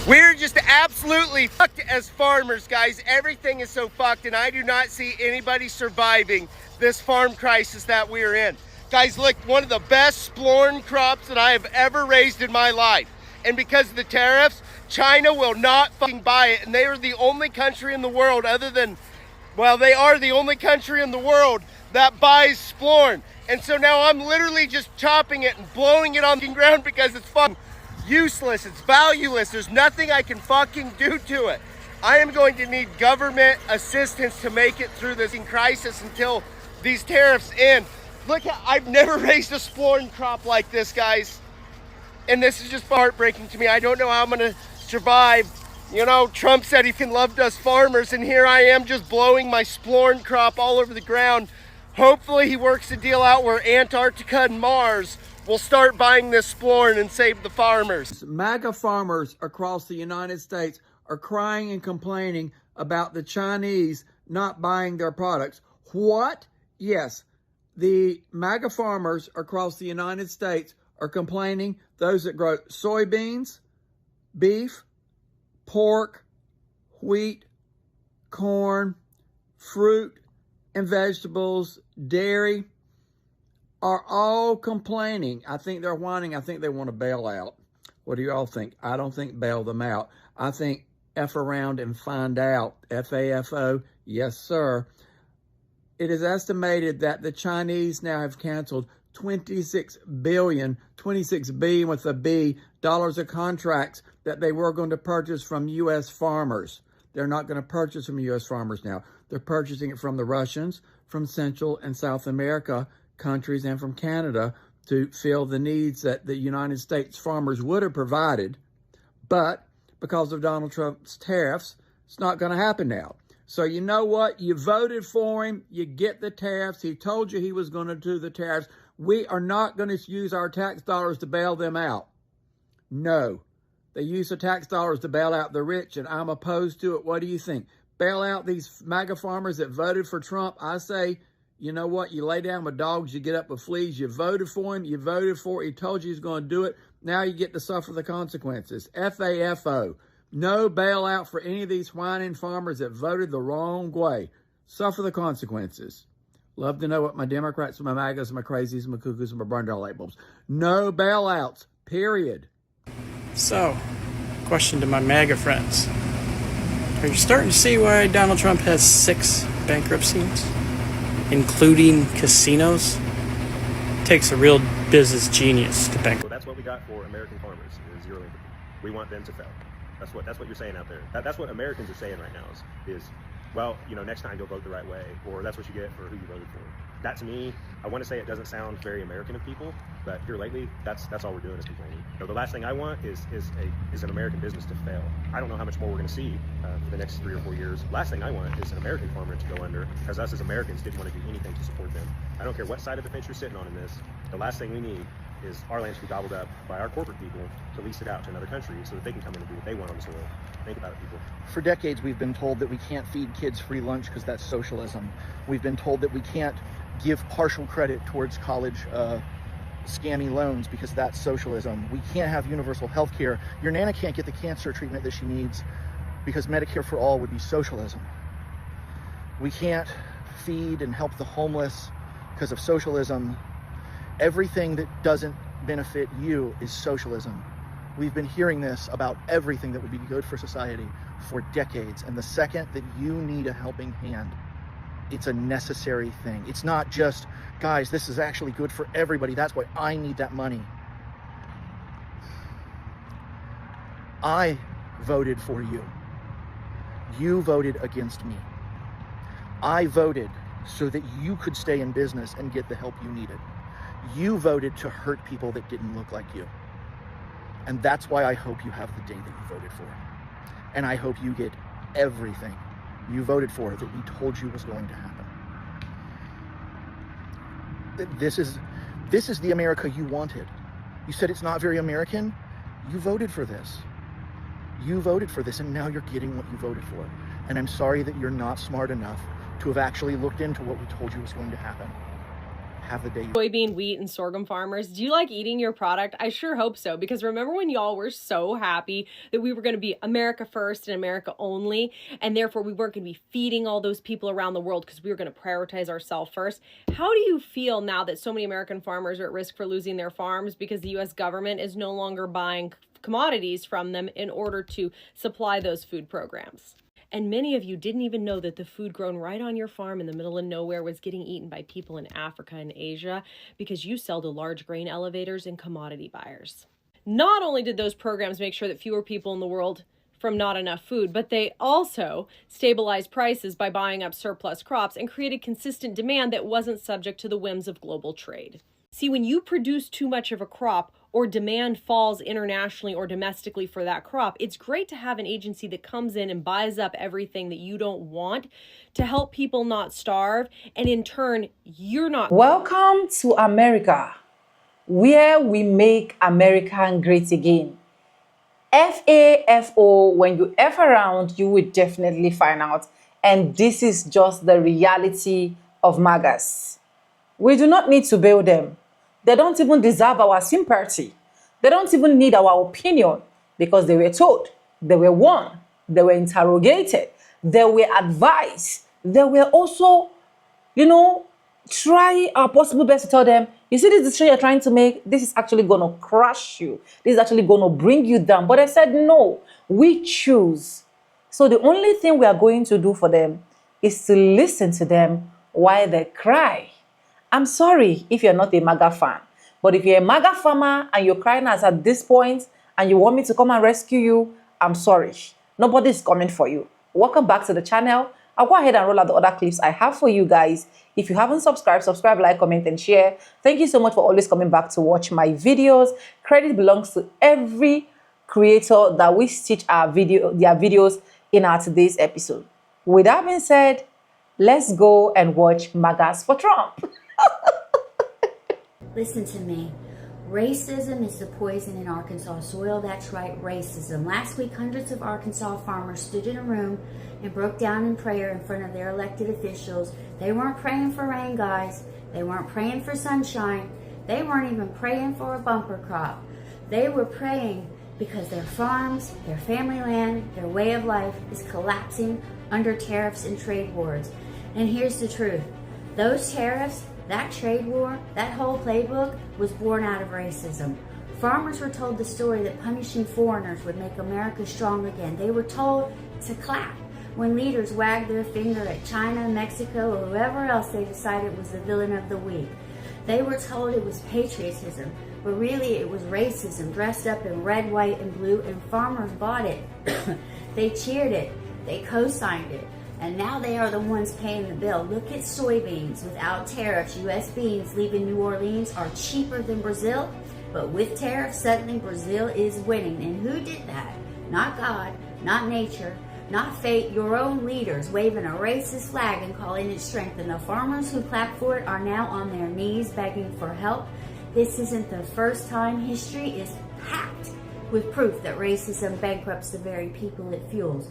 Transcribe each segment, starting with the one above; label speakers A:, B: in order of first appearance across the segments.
A: We're just absolutely fucked as farmers, guys. Everything is so fucked, and I do not see anybody surviving this farm crisis that we're in. Guys, look, one of the best splorn crops that I have ever raised in my life. And because of the tariffs, China will not fucking buy it. And they are the only country in the world other than, well, they are the only country in the world that buys splorn. And so now I'm literally just chopping it and blowing it on the ground because it's fucking useless, it's valueless. There's nothing I can fucking do to it. I am going to need government assistance to make it through this crisis until these tariffs end. Look, I've never raised a splorn crop like this, guys. And this is just heartbreaking to me. I don't know how I'm gonna survive. You know, Trump said he loved us farmers, and here I am just blowing my splorn crop all over the ground. Hopefully he works a deal out where Antarctica and Mars will start buying this splorn and save the farmers.
B: MAGA farmers across the United States are crying and complaining about the Chinese not buying their products. What? Yes, the MAGA farmers across the United States are complaining, those that grow soybeans, beef, pork, wheat, corn, fruit and vegetables, dairy, are all complaining. I think they're whining. I think they want to bail out. What do you all think? I don't think bail them out. I think F around and find out. FAFO, yes, sir. It is estimated that the Chinese now have canceled 26 billion with a B, dollars of contracts that they were going to purchase from U.S. farmers. They're not going to purchase from U.S. farmers now. They're purchasing it from the Russians, from Central and South America countries, and from Canada to fill the needs that the United States farmers would have provided. But because of Donald Trump's tariffs, it's not going to happen now. So you know what? You voted for him. You get the tariffs. He told you he was going to do the tariffs. We are not going to use our tax dollars to bail them out. No. They use the tax dollars to bail out the rich, and I'm opposed to it. What do you think? Bail out these MAGA farmers that voted for Trump? I say, you know what? You lay down with dogs, you get up with fleas. You voted for him. You voted for it. He told you he's going to do it. Now you get to suffer the consequences. FAFO. No bailout for any of these whining farmers that voted the wrong way. Suffer the consequences. Love to know what my Democrats, my MAGAs, my crazies, my cuckoos, and my burn down light bulbs. No bailouts. Period.
C: So, question to my MAGA friends. Are you starting to see why Donald Trump has 6 bankruptcies, including casinos? It takes a real business genius to bankrupt.
D: Well, that's what we got for American farmers, is zero income. We want them to fail. That's what you're saying out there. That's what Americans are saying right now is, well, you know, next time you'll vote the right way, or that's what you get for who you voted for. That to me, I want to say it doesn't sound very American of people, but here lately, that's all we're doing is complaining. You know, the last thing I want is an American business to fail. I don't know how much more we're going to see for the next 3 or 4 years. Last thing I want is an American farmer to go under, because us as Americans didn't want to do anything to support them. I don't care what side of the fence you're sitting on in this. The last thing we need is our land to be gobbled up by our corporate people to lease it out to another country so that they can come in and do what they want on the soil. Think about it, people.
E: For decades, we've been told that we can't feed kids free lunch because that's socialism. We've been told that we can't give partial credit towards college scammy loans because that's socialism. We can't have universal health care. Your Nana can't get the cancer treatment that she needs because Medicare for all would be socialism. We can't feed and help the homeless because of socialism. Everything that doesn't benefit you is socialism. We've been hearing this about everything that would be good for society for decades. And the second that you need a helping hand, it's a necessary thing. It's not just, guys, this is actually good for everybody. That's why I need that money. I voted for you. You voted against me. I voted so that you could stay in business and get the help you needed. You voted to hurt people that didn't look like you. And that's why I hope you have the day that you voted for. And I hope you get everything you voted for that we told you was going to happen. This is the America you wanted. You said it's not very American. You voted for this. You voted for this, and now you're getting what you voted for. And I'm sorry that you're not smart enough to have actually looked into what we told you was going to happen. have the day you
F: Soybean, wheat, and sorghum farmers, do you like eating your product? I sure hope so, because remember when y'all were so happy that we were going to be America first and America only, and therefore we weren't going to be feeding all those people around the world because we were going to prioritize ourselves first? How do you feel now that so many American farmers are at risk for losing their farms because the U.S. government is no longer buying commodities from them in order to supply those food programs? And many of you didn't even know that the food grown right on your farm in the middle of nowhere was getting eaten by people in Africa and Asia because you sell to large grain elevators and commodity buyers. Not only did those programs make sure that fewer people in the world from not enough food, but they also stabilized prices by buying up surplus crops and created consistent demand that wasn't subject to the whims of global trade. See, when you produce too much of a crop or demand falls internationally or domestically for that crop, it's great to have an agency that comes in and buys up everything that you don't want to help people not starve, and in turn, you're not.
G: Welcome to America, where we make America great again. FAFO, when you F around, you will definitely find out. And this is just the reality of MAGAS. We do not need to bail them. They don't even deserve our sympathy. They don't even need our opinion because they were told, they were warned, they were interrogated, they were advised. They were also, try our possible best to tell them, you see this decision you're trying to make, this is actually going to crush you. This is actually going to bring you down. But I said, no, we choose. So the only thing we are going to do for them is to listen to them while they cry. I'm sorry if you're not a MAGA fan, but if you're a MAGA farmer and you're crying us at this point and you want me to come and rescue you, I'm sorry. Nobody's coming for you. Welcome back to the channel. I'll go ahead and roll out the other clips I have for you guys. If you haven't subscribed, subscribe, like, comment, and share. Thank you so much for always coming back to watch my videos. Credit belongs to every creator that we stitch their videos in our today's episode. With that being said, let's go and watch MAGAS for Trump.
H: Listen to me. Racism is the poison in Arkansas soil. That's right, racism. Last week, hundreds of Arkansas farmers stood in a room and broke down in prayer in front of their elected officials. They weren't praying for rain, guys. They weren't praying for sunshine. They weren't even praying for a bumper crop. They were praying because their farms, their family land, their way of life is collapsing under tariffs and trade wars. And here's the truth. Those tariffs, that trade war, that whole playbook was born out of racism. Farmers were told the story that punishing foreigners would make America strong again. They were told to clap when leaders wagged their finger at China, Mexico, or whoever else they decided was the villain of the week. They were told it was patriotism, but really it was racism dressed up in red, white, and blue, and farmers bought it. They cheered it. They co-signed it. And now they are the ones paying the bill. Look at soybeans. Without tariffs, U.S. beans leaving New Orleans are cheaper than Brazil. But with tariffs, suddenly Brazil is winning. And who did that? Not God, not nature, not fate. Your own leaders waving a racist flag and calling it strength. And the farmers who clapped for it are now on their knees begging for help. This isn't the first time. History is packed with proof that racism bankrupts the very people it fuels.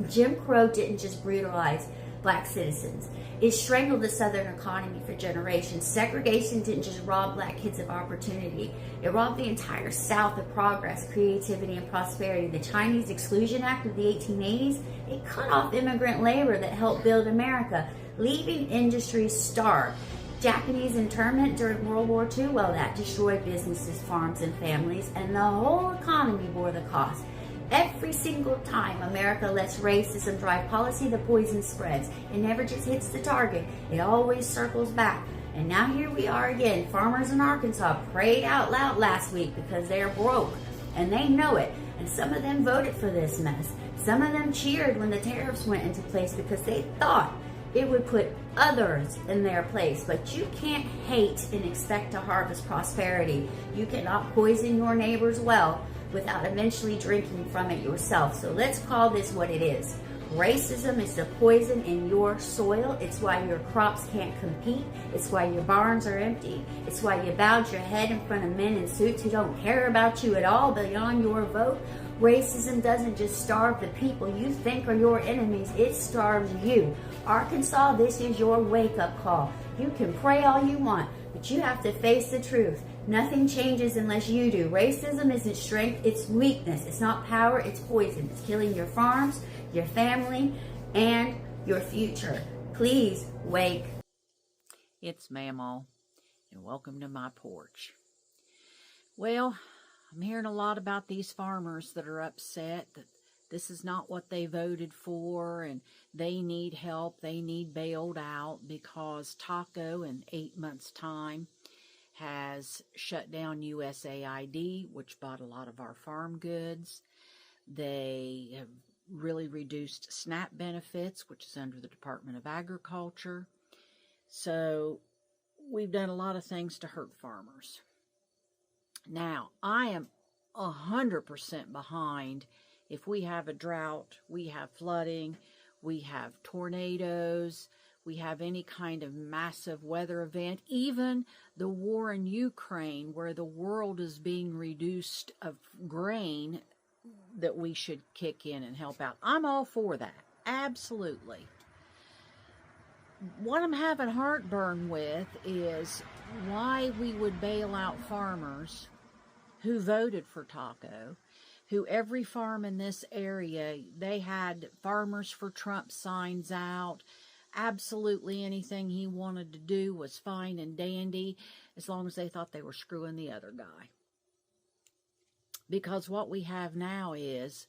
H: Jim Crow didn't just brutalize black citizens. It strangled the Southern economy for generations. Segregation didn't just rob black kids of opportunity. It robbed the entire South of progress, creativity, and prosperity. The Chinese Exclusion Act of the 1880s, it cut off immigrant labor that helped build America, leaving industries starved. Japanese internment during World War II, well, that destroyed businesses, farms, and families, and the whole economy bore the cost. Every single time America lets racism drive policy, the poison spreads. It never just hits the target. It always circles back. And now here we are again. Farmers in Arkansas prayed out loud last week because they're broke. And they know it. And some of them voted for this mess. Some of them cheered when the tariffs went into place because they thought it would put others in their place. But you can't hate and expect to harvest prosperity. You cannot poison your neighbor's well without eventually drinking from it yourself. So let's call this what it is. Racism is the poison in your soil. It's why your crops can't compete. It's why your barns are empty. It's why you bowed your head in front of men in suits who don't care about you at all beyond your vote. Racism doesn't just starve the people you think are your enemies, it starves you. Arkansas, this is your wake-up call. You can pray all you want, but you have to face the truth. Nothing changes unless you do. Racism isn't strength, it's weakness. It's not power, it's poison. It's killing your farms, your family, and your future. Please wake.
I: It's Mamaw, and welcome to my porch. Well, I'm hearing a lot about these farmers that are upset that this is not what they voted for and they need help, they need bailed out because Taco in 8 months' time has shut down USAID, which bought a lot of our farm goods. They have really reduced SNAP benefits, which is under the Department of Agriculture. So we've done a lot of things to hurt farmers. Now, I am 100% behind if we have a drought, we have flooding, we have tornadoes, we have any kind of massive weather event, even the war in Ukraine where the world is being reduced of grain, that we should kick in and help out. I'm all for that. Absolutely. What I'm having heartburn with is why we would bail out farmers who voted for Taco, who every farm in this area, they had Farmers for Trump signs out. Absolutely anything he wanted to do was fine and dandy as long as they thought they were screwing the other guy. Because what we have now is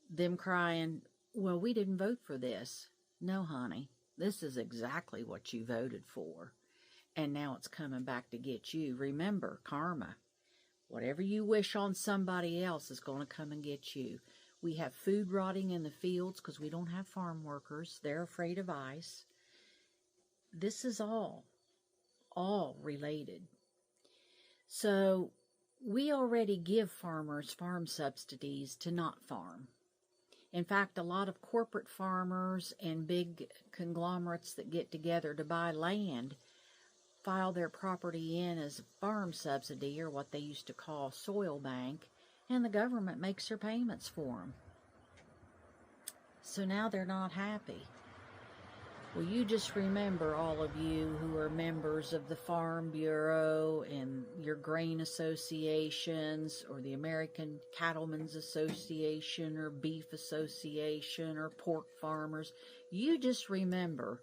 I: them crying, well, we didn't vote for this. No, honey, this is exactly what you voted for. And now it's coming back to get you. Remember, karma. Whatever you wish on somebody else is going to come and get you. We have food rotting in the fields because we don't have farm workers. They're afraid of ice. This is all related. So we already give farmers farm subsidies to not farm. In fact, a lot of corporate farmers and big conglomerates that get together to buy land file their property in as a farm subsidy, or what they used to call soil bank, and the government makes their payments for them. So now they're not happy. Well, you just remember, all of you who are members of the Farm Bureau and your grain associations, or the American Cattlemen's Association, or Beef Association, or pork farmers, you just remember,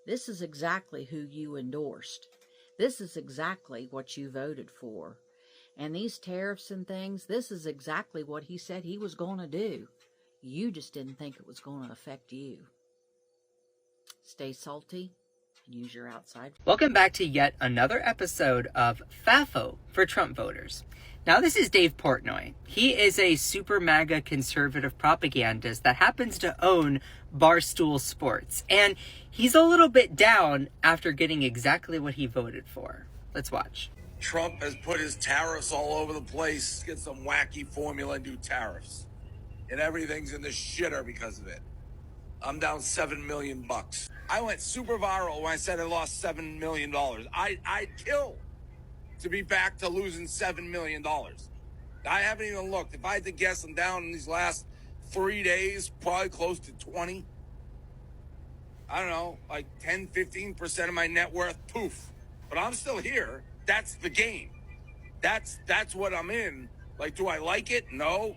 I: this is exactly who you endorsed. This is exactly what you voted for. And these tariffs and things, this is exactly what he said he was going to do. You just didn't think it was going to affect you. Stay salty and use your outside.
J: Welcome back to yet another episode of FAFO for Trump voters. Now, this is Dave Portnoy. He is a super MAGA conservative propagandist that happens to own Barstool Sports. And he's a little bit down after getting exactly what he voted for. Let's watch.
K: Trump has put his tariffs all over the place, get some wacky formula and do tariffs. And everything's in the shitter because of it. I'm down $7 million. I went super viral when I said I lost $7 million. I'd kill to be back to losing $7 million. I haven't even looked. If I had to guess, I'm down in these last 3 days, probably close to 20. I don't know, like 10, 15% of my net worth, poof. But I'm still here. That's the game. That's what I'm in. Like, do I like it? No.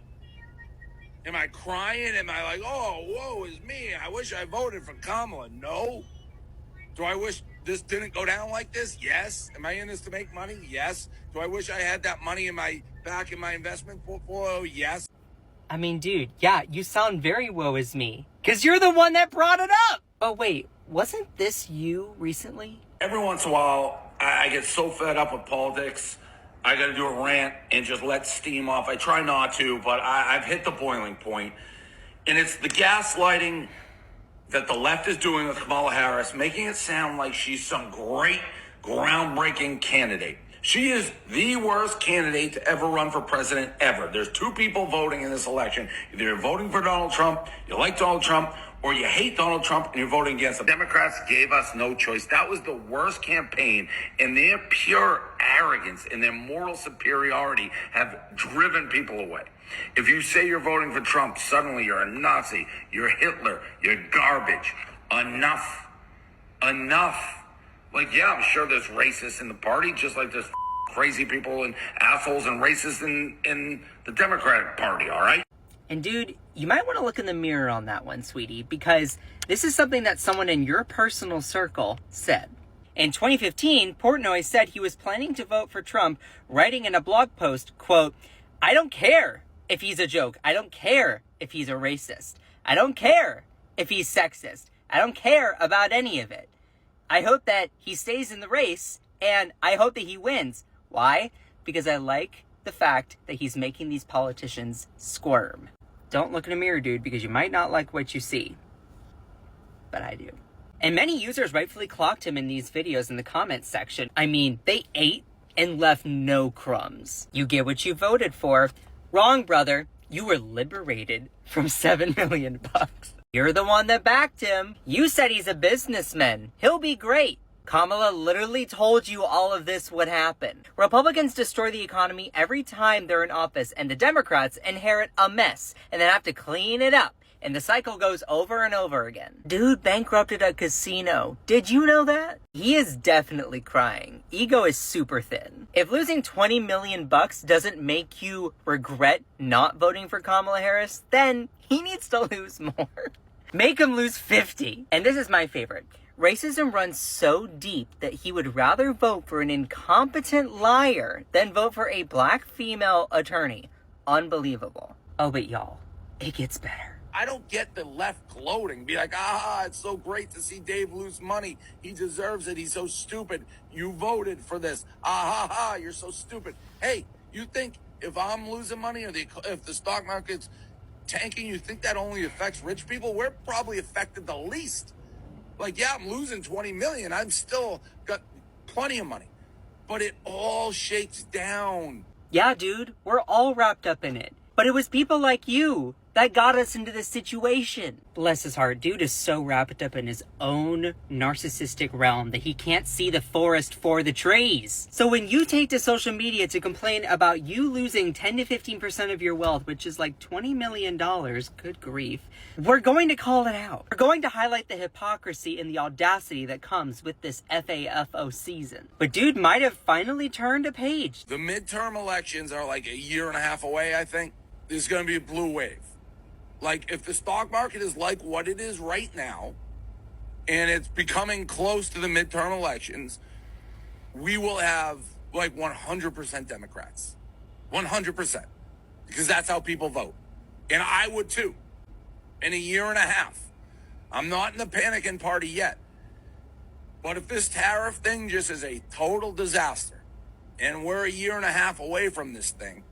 K: Am I crying? Am I like, oh, woe is me, I wish I voted for Kamala? No. Do I wish this didn't go down like this? Yes. Am I in this to make money? Yes. Do I wish I had that money back in my investment portfolio? Yes.
J: I mean, dude, yeah, you sound very woe is me. Because you're the one that brought it up. Oh, wait, wasn't this you recently?
K: Every once in a while, I get so fed up with politics, I got to do a rant and just let steam off. I try not to, but I've hit the boiling point. And it's the gaslighting that the left is doing with Kamala Harris, making it sound like she's some great, groundbreaking candidate. She is the worst candidate to ever run for president ever. There's two people voting in this election. Either you're voting for Donald Trump, you like Donald Trump, or you hate Donald Trump and you're voting against him. Democrats gave us no choice. That was the worst campaign, and their pure arrogance and their moral superiority have driven people away. If you say you're voting for Trump, suddenly you're a Nazi, you're Hitler, you're garbage. Enough. Like, yeah, I'm sure there's racists in the party, just like there's crazy people and assholes and racists in the Democratic Party, all right?
J: And dude, you might want to look in the mirror on that one, sweetie, because this is something that someone in your personal circle said. In 2015, Portnoy said he was planning to vote for Trump, writing in a blog post, quote, "I don't care if he's a joke. I don't care if he's a racist. I don't care if he's sexist. I don't care about any of it. I hope that he stays in the race, and I hope that he wins." Why? Because I like the fact that he's making these politicians squirm. Don't look in a mirror, dude, because you might not like what you see. But I do. And many users rightfully clocked him in these videos in the comments section. I mean, they ate and left no crumbs. You get what you voted for. Wrong, brother. You were liberated from $7 million. You're the one that backed him. You said he's a businessman. He'll be great. Kamala literally told you all of this would happen. Republicans destroy the economy every time they're in office, and the Democrats inherit a mess and then have to clean it up. And the cycle goes over and over again. Dude bankrupted a casino. Did you know that? He is definitely crying. Ego is super thin. If losing $20 million doesn't make you regret not voting for Kamala Harris, then he needs to lose more. Make him lose 50. And this is my favorite. Racism runs so deep that he would rather vote for an incompetent liar than vote for a black female attorney. Unbelievable. Oh, but y'all, it gets better.
K: I don't get the left gloating. Be like, it's so great to see Dave lose money. He deserves it. He's so stupid. You voted for this. You're so stupid. Hey, you think if I'm losing money or if the stock market's tanking, you think that only affects rich people? We're probably affected the least. Like, yeah, I'm losing 20 million. I've still got plenty of money. But it all shakes down.
J: Yeah, dude, we're all wrapped up in it. But it was people like you that got us into this situation. Bless his heart, dude is so wrapped up in his own narcissistic realm that he can't see the forest for the trees. So when you take to social media to complain about you losing 10 to 15% of your wealth, which is like $20 million, good grief, we're going to call it out. We're going to highlight the hypocrisy and the audacity that comes with this FAFO season. But dude might have finally turned a page.
K: The midterm elections are like a year and a half away, I think. There's going to be a blue wave. Like, if the stock market is like what it is right now, and it's becoming close to the midterm elections, we will have like 100% Democrats. 100%. Because that's how people vote. And I would too. In a year and a half. I'm not in the panicking party yet. But if this tariff thing just is a total disaster, and we're a year and a half away from this thing,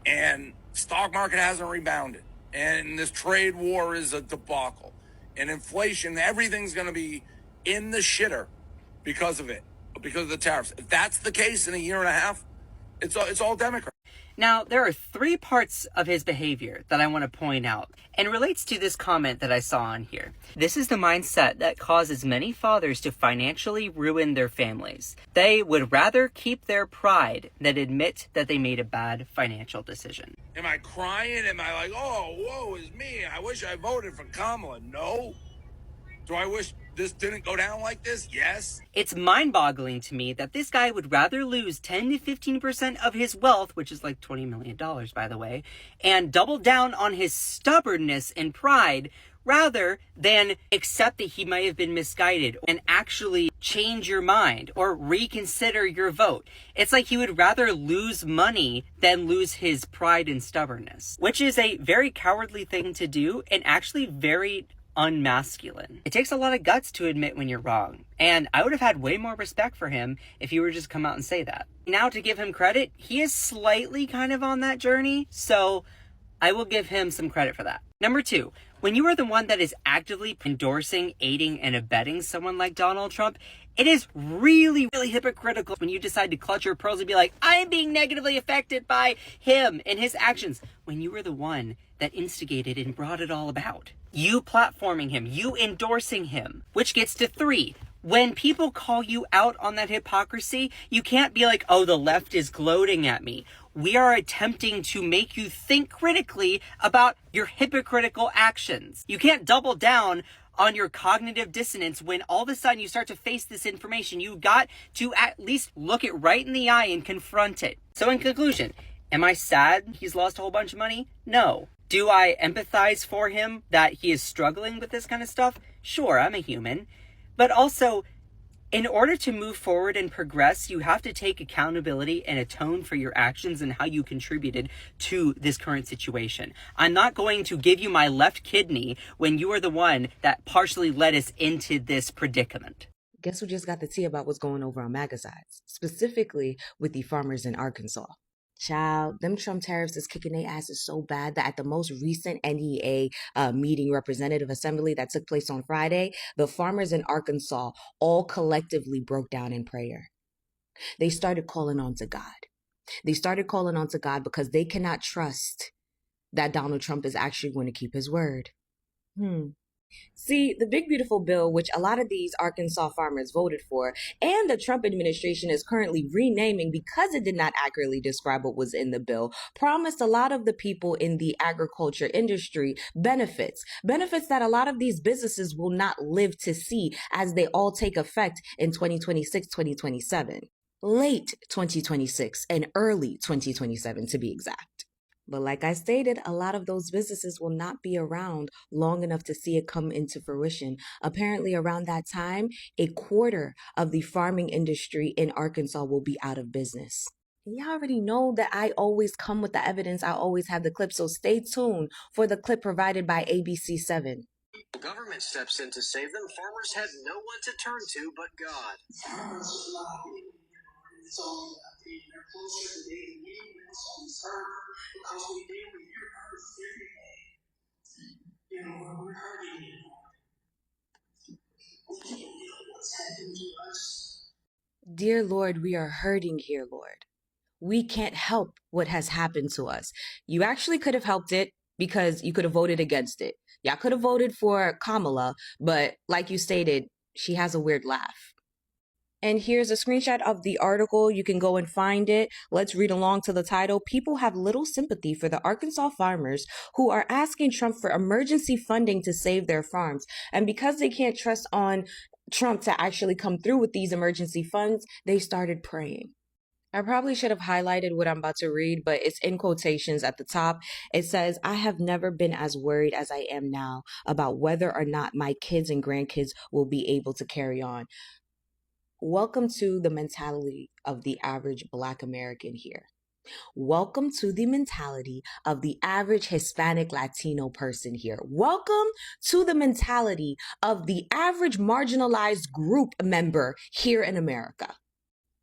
K: and stock market hasn't rebounded, and this trade war is a debacle, and inflation, everything's going to be in the shitter because of it, because of the tariffs. If that's the case in a year and a half, it's all Democrat.
J: Now, there are 3 parts of his behavior that I want to point out, and relates to this comment that I saw on here. This is the mindset that causes many fathers to financially ruin their families. They would rather keep their pride than admit that they made a bad financial decision.
K: Am I crying? Am I like, oh, woe is me, I wish I voted for Kamala? No. Do I wish this didn't go down like this? Yes.
J: It's mind-boggling to me that this guy would rather lose 10 to 15% of his wealth, which is like $20 million, by the way, and double down on his stubbornness and pride rather than accept that he might have been misguided and actually change your mind or reconsider your vote. It's like he would rather lose money than lose his pride and stubbornness, which is a very cowardly thing to do and actually very unmasculine. It takes a lot of guts to admit when you're wrong, and I would have had way more respect for him if he were just come out and say that. Now, to give him credit, he is slightly kind of on that journey, so I will give him some credit for that. Number two, when you are the one that is actively endorsing, aiding, and abetting someone like Donald Trump, it is really, really hypocritical when you decide to clutch your pearls and be like, I am being negatively affected by him and his actions, when you were the one that instigated and brought it all about. You platforming him, you endorsing him. Which gets to three. When people call you out on that hypocrisy, you can't be like, oh, the left is gloating at me. We are attempting to make you think critically about your hypocritical actions. You can't double down on your cognitive dissonance when all of a sudden you start to face this information. You got to at least look it right in the eye and confront it. So in conclusion, am I sad he's lost a whole bunch of money? No. Do I empathize for him that he is struggling with this kind of stuff? Sure, I'm a human. But also, in order to move forward and progress, you have to take accountability and atone for your actions and how you contributed to this current situation. I'm not going to give you my left kidney when you are the one that partially led us into this predicament.
L: Guess who just got the tea about what's going over on MAGA sides, specifically with the farmers in Arkansas? Child, them Trump tariffs is kicking their asses so bad that at the most recent NEA meeting, representative assembly that took place on Friday, the farmers in Arkansas all collectively broke down in prayer. They started calling on to God. They started calling on to God because they cannot trust that Donald Trump is actually going to keep his word. See, the big beautiful bill, which a lot of these Arkansas farmers voted for, and the Trump administration is currently renaming because it did not accurately describe what was in the bill, promised a lot of the people in the agriculture industry benefits that a lot of these businesses will not live to see as they all take effect in 2026, 2027. Late 2026 and early 2027 to be exact. But like I stated, a lot of those businesses will not be around long enough to see it come into fruition. Apparently, around that time, a quarter of the farming industry in Arkansas will be out of business. Y'all already know that I always come with the evidence. I always have the clip, so stay tuned for the clip provided by ABC7.
M: The government steps in to save them. Farmers had no one to turn to but God. Farmers are lobbying. It's all they're closer to daily meetings on the server because we deal with your earth every day. You know, we're hurting anymore. We can't deal with what's happening to us.
L: Dear Lord, we are hurting here, Lord. We can't help what has happened to us. You actually could have helped it because you could have voted against it. Y'all could have voted for Kamala, but like you stated, she has a weird laugh. And here's a screenshot of the article. You can go and find it. Let's read along to the title. People have little sympathy for the Arkansas farmers who are asking Trump for emergency funding to save their farms. And because they can't trust on Trump to actually come through with these emergency funds, they started praying. I probably should have highlighted what I'm about to read, but it's in quotations at the top. It says, I have never been as worried as I am now about whether or not my kids and grandkids will be able to carry on. Welcome to the mentality of the average Black American here. Welcome to the mentality of the average Hispanic Latino person here. Welcome to the mentality of the average marginalized group member here in America.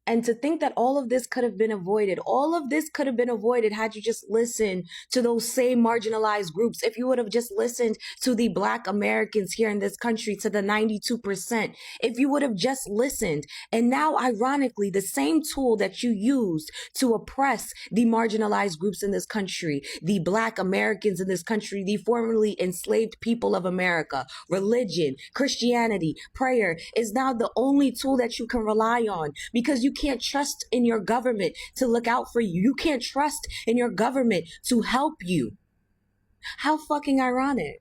L: And to think that all of this could have been avoided, had you just listened to those same marginalized groups, if you would have just listened to the Black Americans here in this country, to the 92%, if you would have just listened. And now, ironically, the same tool that you used to oppress the marginalized groups in this country, the Black Americans in this country, the formerly enslaved people of America, religion, Christianity, prayer, is now the only tool that you can rely on because you can't trust in your government to look out for you. You can't trust in your government to help you. How fucking ironic.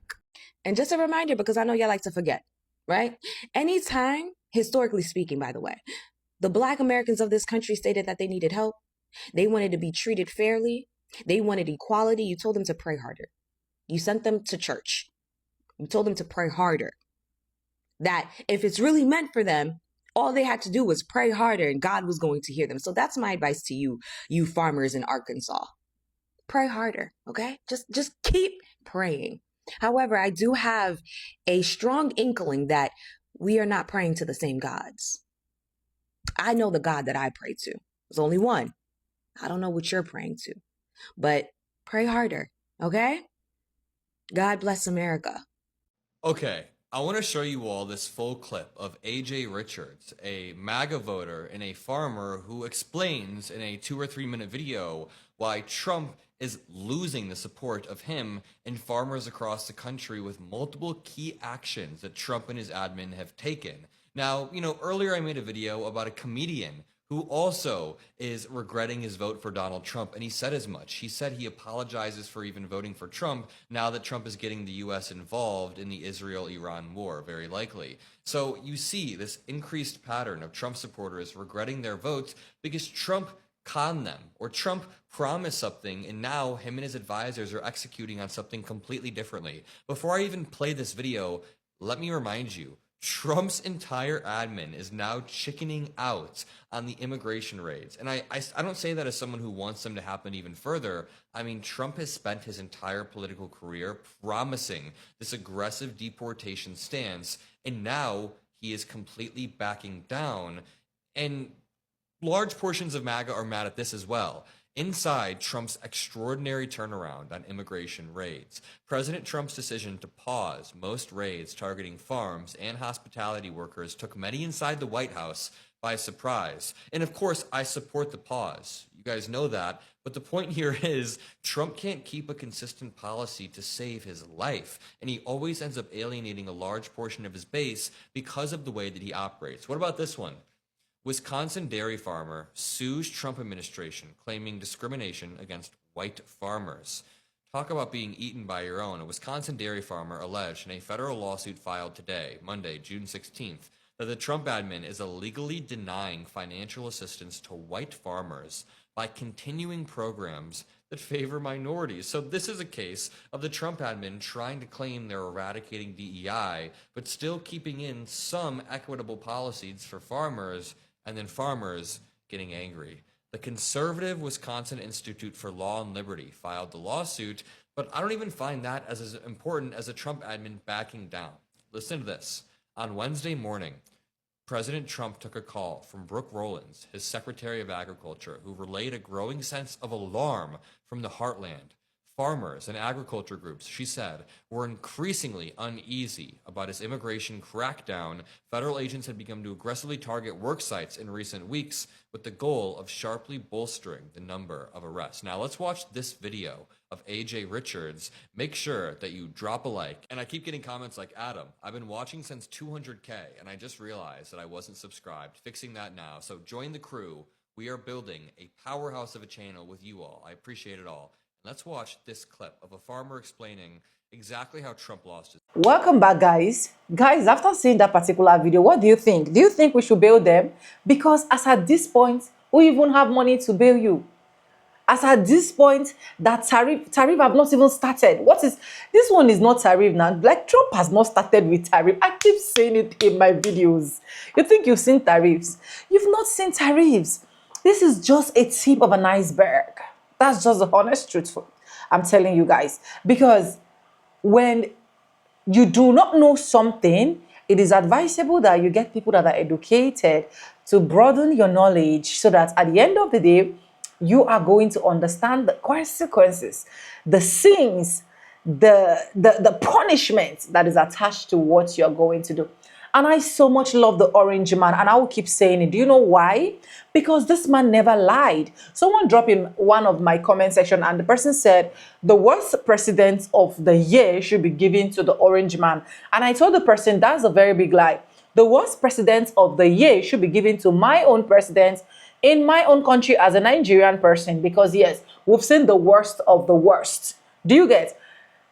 L: And just a reminder, because I know y'all like to forget, right? Anytime, historically speaking, by the way, the Black Americans of this country stated that they needed help, they wanted to be treated fairly, they wanted equality, you told them to pray harder. You sent them to church. You told them to pray harder. That if it's really meant for them, all they had to do was pray harder and God was going to hear them. So that's my advice to you, you farmers in Arkansas. Pray harder, okay? Just keep praying. However, I do have a strong inkling that we are not praying to the same gods. I know the God that I pray to. There's only one. I don't know what you're praying to, but pray harder, Okay? God bless America.
N: Okay, I want to show you all this full clip of AJ Richards, a MAGA voter and a farmer who explains in a 2 or 3 minute video why Trump is losing the support of him and farmers across the country with multiple key actions that Trump and his admin have taken. Now, earlier I made a video about a comedian who also is regretting his vote for Donald Trump, and he said as much. He said he apologizes for even voting for Trump now that Trump is getting the U.S. involved in the Israel-Iran war, very likely. So you see this increased pattern of Trump supporters regretting their votes because Trump conned them, or Trump promised something, and now him and his advisors are executing on something completely differently. Before I even play this video, let me remind you, Trump's entire admin is now chickening out on the immigration raids. And I don't say that as someone who wants them to happen even further. I mean, Trump has spent his entire political career promising this aggressive deportation stance, and now he is completely backing down. And large portions of MAGA are mad at this as well. Inside Trump's extraordinary turnaround on immigration raids, President Trump's decision to pause most raids targeting farms and hospitality workers took many inside the White House by surprise. And of course, I support the pause. You guys know that. But the point here is Trump can't keep a consistent policy to save his life. And he always ends up alienating a large portion of his base because of the way that he operates. What about this one? Wisconsin dairy farmer sues Trump administration, claiming discrimination against white farmers. Talk about being eaten by your own. A Wisconsin dairy farmer alleged in a federal lawsuit filed today, Monday, June 16th, that the Trump admin is illegally denying financial assistance to white farmers by continuing programs that favor minorities. So this is a case of the Trump admin trying to claim they're eradicating DEI, but still keeping in some equitable policies for farmers, and then farmers getting angry. The conservative Wisconsin Institute for Law and Liberty filed the lawsuit, but I don't even find that as important as a Trump admin backing down. Listen to this. On Wednesday morning, President Trump took a call from Brooke Rollins, his Secretary of Agriculture, who relayed a growing sense of alarm from the heartland. Farmers and agriculture groups, she said, were increasingly uneasy about his immigration crackdown. Federal agents had begun to aggressively target work sites in recent weeks with the goal of sharply bolstering the number of arrests. Now let's watch this video of AJ Richards. Make sure that you drop a like. And I keep getting comments like, Adam, I've been watching since 200K and I just realized that I wasn't subscribed. Fixing that now. So join the crew. We are building a powerhouse of a channel with you all. I appreciate it all. Let's watch this clip of a farmer explaining exactly how Trump lost his...
G: Welcome back, guys. Guys, after seeing that particular video, what do you think? Do you think we should bail them? Because as at this point, we even have money to bail you. As at this point, that tariff have not even started. This one is not tariff now. Like, Trump has not started with tariff. I keep saying it in my videos. You think you've seen tariffs? You've not seen tariffs. This is just a tip of an iceberg. That's just the honest truth. I'm telling you guys. Because when you do not know something, it is advisable that you get people that are educated to broaden your knowledge so that at the end of the day, you are going to understand the consequences, the sins, the punishment that is attached to what you're going to do. And I so much love the orange man, and I will keep saying it. Do you know why? Because this man never lied. Someone dropped in one of my comment section, and the person said the worst president of the year should be given to the orange man. And I told the person that's a very big lie. The worst president of the year should be given to my own president in my own country as a Nigerian person, because yes, we've seen the worst of the worst. Do you get?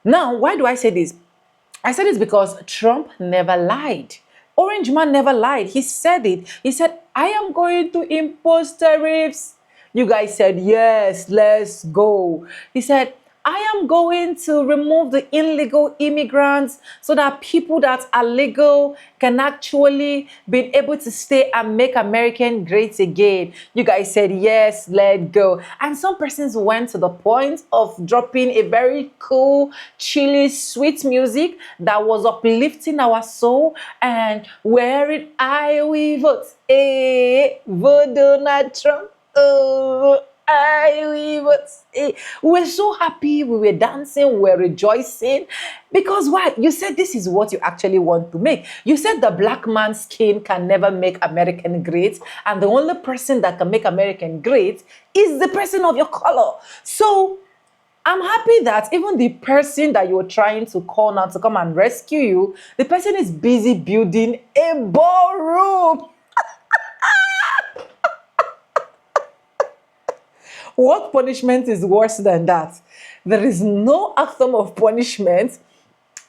G: Now, why do I say this? I said this because Trump never lied. Orange man never lied. He said it. He said, I am going to impose tariffs. You guys said, yes, let's go. He said, I am going to remove the illegal immigrants so that people that are legal can actually be able to stay and make America great again. You guys said, yes, let go. And some persons went to the point of dropping a very cool, chilly, sweet music that was uplifting our soul. And wherein I will vote, vote Donald Trump. We were so happy, we were dancing, we were rejoicing. Because why? You said this is what you actually want to make. You said the black man's skin can never make American great, and the only person that can make American great is the person of your color. So I'm happy that even the person that you're trying to call now to come and rescue you, the person is busy building a ballroom. What punishment is worse than that? There is no atom of punishment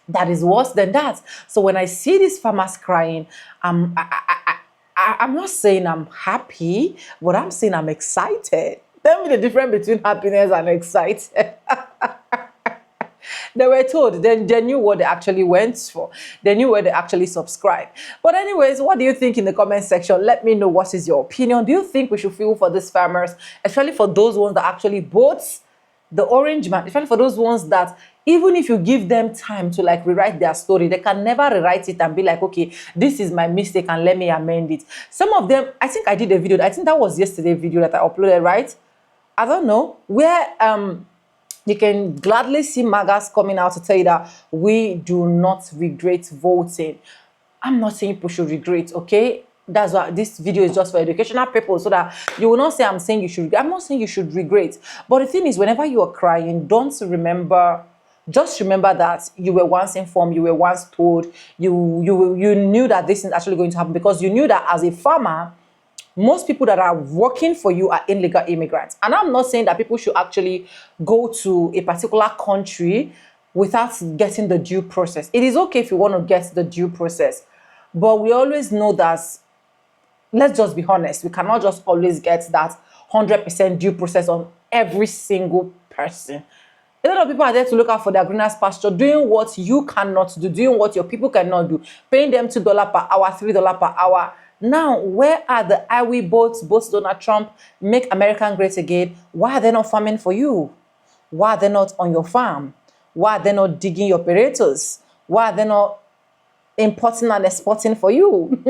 G: that is worse than that. So when I see these farmers crying, I'm not saying I'm happy, but I'm saying I'm excited. Tell me the difference between happiness and excited. They were told, they knew what they actually went for. They knew where they actually subscribed. But anyways, what do you think in the comment section? Let me know what is your opinion. Do you think we should feel for these farmers, especially for those ones that actually bought the orange man, especially for those ones that even if you give them time to like rewrite their story, they can never rewrite it and be like, okay, this is my mistake and let me amend it. Some of them, I think I did a video, I think that was yesterday's video that I uploaded, right? I don't know, where you can gladly see MAGAS coming out to tell you that we do not regret voting. I'm not saying people should regret, okay? That's why this video is just for educational purpose, so that you will not say I'm saying you should. I'm not saying you should regret. But the thing is, whenever you are crying, don't remember. Just remember that you were once informed, you were once told, you knew that this is actually going to happen, because you knew that as a farmer, most people that are working for you are illegal immigrants. And I'm not saying that people should actually go to a particular country without getting the due process. It is okay if you want to get the due process, but we always know that, let's just be honest, we cannot just always get that 100% due process on every single person. A lot of people are there to look out for their greenest pasture, doing what you cannot do, doing what your people cannot do, paying them $2 per hour, $3 per hour. Now, where are the highway boats, Donald Trump, make American great again? Why are they not farming for you? Why are they not on your farm? Why are they not digging your potatoes? Why are they not importing and exporting for you?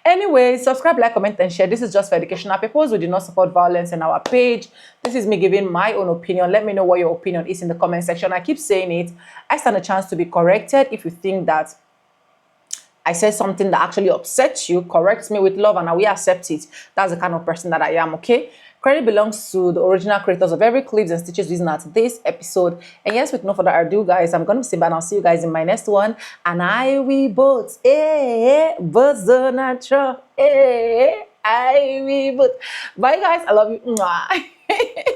G: Anyway, subscribe, like, comment, and share. This is just for educational purposes. We do not support violence in our page. This is me giving my own opinion. Let me know what your opinion is in the comment section. I keep saying it. I stand a chance to be corrected. If you think that I said something that actually upsets you, correct me with love and I will accept it. That's the kind of person that I am, okay? Credit belongs to the original creators of every clips and stitches using at this episode. And yes, with no further ado, guys, I'm going to say bye and I'll see you guys in my next one. And I will vote. But Donald Trump. I will vote. Bye, guys. I love you.